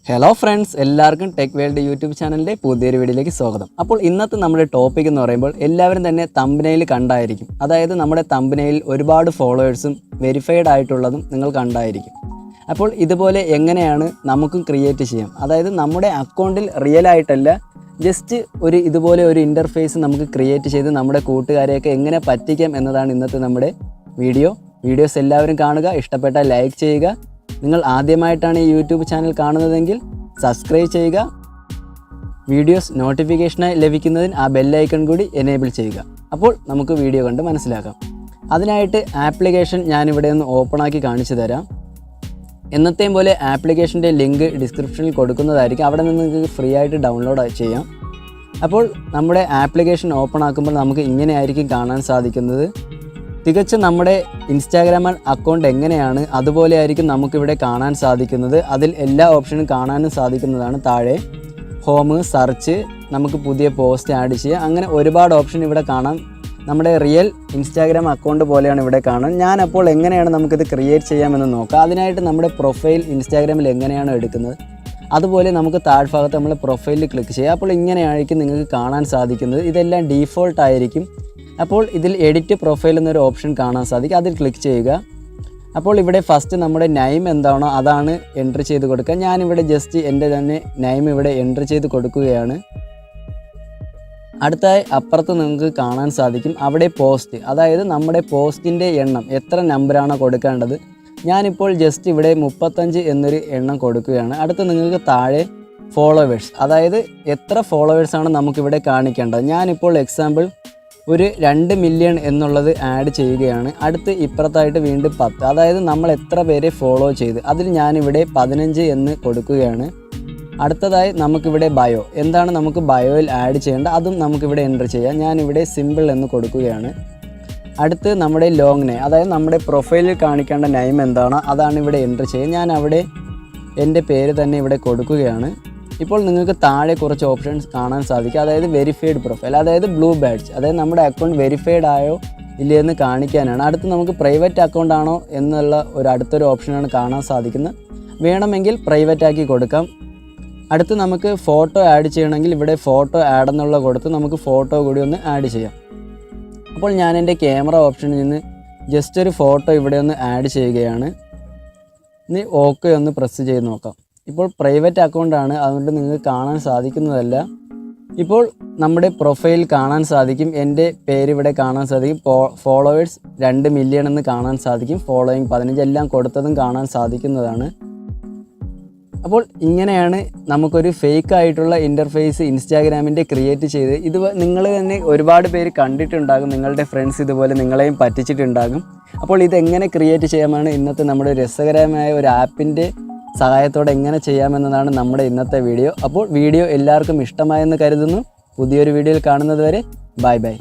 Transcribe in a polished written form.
Hello friends, എല്ലാവർക്കും tech world YouTube ചാനലിൻ്റെ പുതിയൊരു വീഡിയോയിലേക്ക് സ്വാഗതം. അപ്പോൾ ഇന്നത്തെ നമ്മുടെ ടോപ്പിക് എന്ന് പറയുമ്പോൾ എല്ലാവരും തന്നെ തമ്പനെയിൽ കണ്ടായിരിക്കും. അതായത് നമ്മുടെ തമ്പനെയിൽ ഒരുപാട് ഫോളോവേഴ്സും വെരിഫൈഡ് ആയിട്ടുള്ളതും നിങ്ങൾ കണ്ടായിരിക്കും. അപ്പോൾ ഇതുപോലെ എങ്ങനെയാണ് നമുക്കും ക്രിയേറ്റ് ചെയ്യാം, അതായത് നമ്മുടെ അക്കൗണ്ടിൽ റിയൽ ആയിട്ടല്ല, ജസ്റ്റ് ഇതുപോലെ ഒരു ഇൻ്റർഫേസ് നമുക്ക് ക്രിയേറ്റ് ചെയ്ത് നമ്മുടെ കൂട്ടുകാരെയൊക്കെ എങ്ങനെ പറ്റിക്കാം എന്നതാണ് ഇന്നത്തെ നമ്മുടെ വീഡിയോസ് എല്ലാവരും കാണുക. ഇഷ്ടപ്പെട്ടാൽ ലൈക്ക് ചെയ്യുക. നിങ്ങൾ ആദ്യമായിട്ടാണ് ഈ യൂട്യൂബ് ചാനൽ കാണുന്നതെങ്കിൽ സബ്സ്ക്രൈബ് ചെയ്യുക. വീഡിയോസ് നോട്ടിഫിക്കേഷനായി ലഭിക്കുന്നതിന് ആ ബെല്ലൈക്കൺ കൂടി എനേബിൾ ചെയ്യുക. അപ്പോൾ നമുക്ക് വീഡിയോ കണ്ട് മനസ്സിലാക്കാം. അതിനായിട്ട് ആപ്ലിക്കേഷൻ ഞാനിവിടെ ഒന്ന് ഓപ്പണാക്കി കാണിച്ചു തരാം. എന്നത്തെയും പോലെ ആപ്ലിക്കേഷൻ്റെ ലിങ്ക് ഡിസ്ക്രിപ്ഷനിൽ കൊടുക്കുന്നതായിരിക്കും. അവിടെ നിന്ന് നിങ്ങൾക്ക് ഫ്രീ ആയിട്ട് ഡൗൺലോഡ് ചെയ്യാം. അപ്പോൾ നമ്മുടെ ആപ്ലിക്കേഷൻ ഓപ്പൺ ആക്കുമ്പോൾ നമുക്ക് ഇങ്ങനെയായിരിക്കും കാണാൻ സാധിക്കുന്നത്. തികച്ചും നമ്മുടെ ഇൻസ്റ്റാഗ്രാം അക്കൗണ്ട് എങ്ങനെയാണ് അതുപോലെ ആയിരിക്കും നമുക്കിവിടെ കാണാൻ സാധിക്കുന്നത്. അതിൽ എല്ലാ ഓപ്ഷനും കാണാനും സാധിക്കുന്നതാണ്. താഴെ ഹോം, സെർച്ച്, നമുക്ക് പുതിയ പോസ്റ്റ് ആഡ് ചെയ്യാം, അങ്ങനെ ഒരുപാട് ഓപ്ഷൻ ഇവിടെ കാണാം. നമ്മുടെ റിയൽ ഇൻസ്റ്റാഗ്രാം അക്കൗണ്ട് പോലെയാണ് ഇവിടെ കാണാൻ. ഞാനപ്പോൾ എങ്ങനെയാണ് നമുക്കിത് ക്രിയേറ്റ് ചെയ്യാമെന്ന് നോക്കാം. അതിനായിട്ട് നമ്മുടെ പ്രൊഫൈൽ ഇൻസ്റ്റാഗ്രാമിൽ എങ്ങനെയാണ് എടുക്കുന്നത് അതുപോലെ നമുക്ക് താഴ്ഭാഗത്ത് നമ്മൾ പ്രൊഫൈലിൽ ക്ലിക്ക് ചെയ്യുക. അപ്പോൾ ഇങ്ങനെയായിരിക്കും നിങ്ങൾക്ക് കാണാൻ സാധിക്കുന്നത്. ഇതെല്ലാം ഡീഫോൾട്ട് ആയിരിക്കും. അപ്പോൾ ഇതിൽ എഡിറ്റ് പ്രൊഫൈൽ എന്നൊരു ഓപ്ഷൻ കാണാൻ സാധിക്കും. അതിൽ ക്ലിക്ക് ചെയ്യുക. അപ്പോൾ ഇവിടെ ഫസ്റ്റ് നമ്മുടെ നെയിം എന്താണോ അതാണ് എൻട്രി ചെയ്ത് കൊടുക്കുക. ഞാനിവിടെ ജസ്റ്റ് എൻ്റെ തന്നെ നെയിം ഇവിടെ എൻട്രി ചെയ്ത് കൊടുക്കുകയാണ്. അടുത്തായി അപ്പുറത്ത് നിങ്ങൾക്ക് കാണാൻ സാധിക്കും അവിടെ പോസ്റ്റ്, അതായത് നമ്മുടെ പോസ്റ്റിൻ്റെ എണ്ണം എത്ര നമ്പറാണോ കൊടുക്കേണ്ടത്. ഞാനിപ്പോൾ ജസ്റ്റ് ഇവിടെ 35 എന്നൊരു എണ്ണം കൊടുക്കുകയാണ്. അടുത്ത് നിങ്ങൾക്ക് താഴെ ഫോളോവേഴ്സ്, അതായത് എത്ര ഫോളോവേഴ്സാണ് നമുക്കിവിടെ കാണിക്കേണ്ടത്. ഞാനിപ്പോൾ എക്സാമ്പിൾ ഒരു 2 മില്യൺ എന്നുള്ളത് ആഡ് ചെയ്യുകയാണ്. അടുത്ത് ഇപ്പുറത്തായിട്ട് വീണ്ടും 10, അതായത് നമ്മൾ എത്ര പേരെ ഫോളോ ചെയ്ത് അതിൽ ഞാനിവിടെ 15 എന്ന് കൊടുക്കുകയാണ്. അടുത്തതായി നമുക്കിവിടെ ബയോ, എന്താണ് നമുക്ക് ബയോയിൽ ആഡ് ചെയ്യേണ്ടത് അതും നമുക്കിവിടെ എൻ്റർ ചെയ്യാം. ഞാനിവിടെ സിമ്പിൾ എന്ന് കൊടുക്കുകയാണ്. അടുത്ത് നമ്മുടെ ലോങ് നെയിം, അതായത് നമ്മുടെ പ്രൊഫൈലിൽ കാണിക്കേണ്ട നെയിം എന്താണോ അതാണ് ഇവിടെ എൻ്റർ ചെയ്യുക. ഞാൻ അവിടെ എൻ്റെ പേര് തന്നെ ഇവിടെ കൊടുക്കുകയാണ്. ഇപ്പോൾ നിങ്ങൾക്ക് താഴെ കുറച്ച് ഓപ്ഷൻസ് കാണാൻ സാധിക്കും. അതായത് വെരിഫൈഡ് പ്രൊഫൈൽ, അതായത് ബ്ലൂ ബാഡ്ജ്, അതായത് നമ്മുടെ അക്കൗണ്ട് വെരിഫൈഡ് ആയോ ഇല്ലേ എന്ന് കാണിക്കാനാണ്. അടുത്ത് നമുക്ക് പ്രൈവറ്റ് അക്കൗണ്ട് ആണോ എന്നുള്ള അടുത്തൊരു ഓപ്ഷനാണ് കാണാൻ സാധിക്കുന്നത്. വേണമെങ്കിൽ പ്രൈവറ്റ് ആക്കി കൊടുക്കാം. അടുത്ത് നമുക്ക് ഫോട്ടോ ആഡ് ചെയ്യണമെങ്കിൽ ഇവിടെ ഫോട്ടോ ആഡ് എന്നുള്ള കൊടുത്ത് നമുക്ക് ഫോട്ടോ കൂടി ഒന്ന് ആഡ് ചെയ്യാം. അപ്പോൾ ഞാൻ എൻ്റെ ക്യാമറ ഓപ്ഷനിൽ നിന്ന് ജസ്റ്റ് ഒരു ഫോട്ടോ ഇവിടെ ഒന്ന് ആഡ് ചെയ്യുകയാണ്. ഇനി ഓക്കെ ഒന്ന് പ്രസ് ചെയ്ത് നോക്കാം. ഇപ്പോൾ പ്രൈവറ്റ് അക്കൗണ്ടാണ്, അതുകൊണ്ട് നിങ്ങൾക്ക് കാണാൻ സാധിക്കുന്നതല്ല. ഇപ്പോൾ നമ്മുടെ പ്രൊഫൈൽ കാണാൻ സാധിക്കും. എൻ്റെ പേര് ഇവിടെ കാണാൻ സാധിക്കും. ഫോളോവേഴ്സ് 2 മില്യൺ എന്ന് കാണാൻ സാധിക്കും. ഫോളോയിങ് 15 എല്ലാം കൊടുത്തതും കാണാൻ സാധിക്കുന്നതാണ്. അപ്പോൾ ഇങ്ങനെയാണ് നമുക്കൊരു ഫേക്ക് ആയിട്ടുള്ള ഇൻ്റർഫേസ് ഇൻസ്റ്റാഗ്രാമിൻ്റെ ക്രിയേറ്റ് ചെയ്ത് ഇത് നിങ്ങൾ തന്നെ ഒരുപാട് പേര് കണ്ടിട്ടുണ്ടാകും. നിങ്ങളുടെ ഫ്രണ്ട്സ് ഇതുപോലെ നിങ്ങളെയും പറ്റിച്ചിട്ടുണ്ടാകും. അപ്പോൾ ഇതെങ്ങനെ ക്രിയേറ്റ് ചെയ്യാമെന്നാണ് ഇന്നത്തെ നമ്മുടെ രസകരമായ ഒരു ആപ്പിൻ്റെ സഹായത്തോടെ എങ്ങനെ ചെയ്യാമെന്നതാണ് നമ്മുടെ ഇന്നത്തെ വീഡിയോ. അപ്പോൾ വീഡിയോ എല്ലാവർക്കും ഇഷ്ടമായെന്ന് കരുതുന്നു. പുതിയൊരു വീഡിയോയിൽ കാണുന്നത് വരെ ബൈ ബൈ.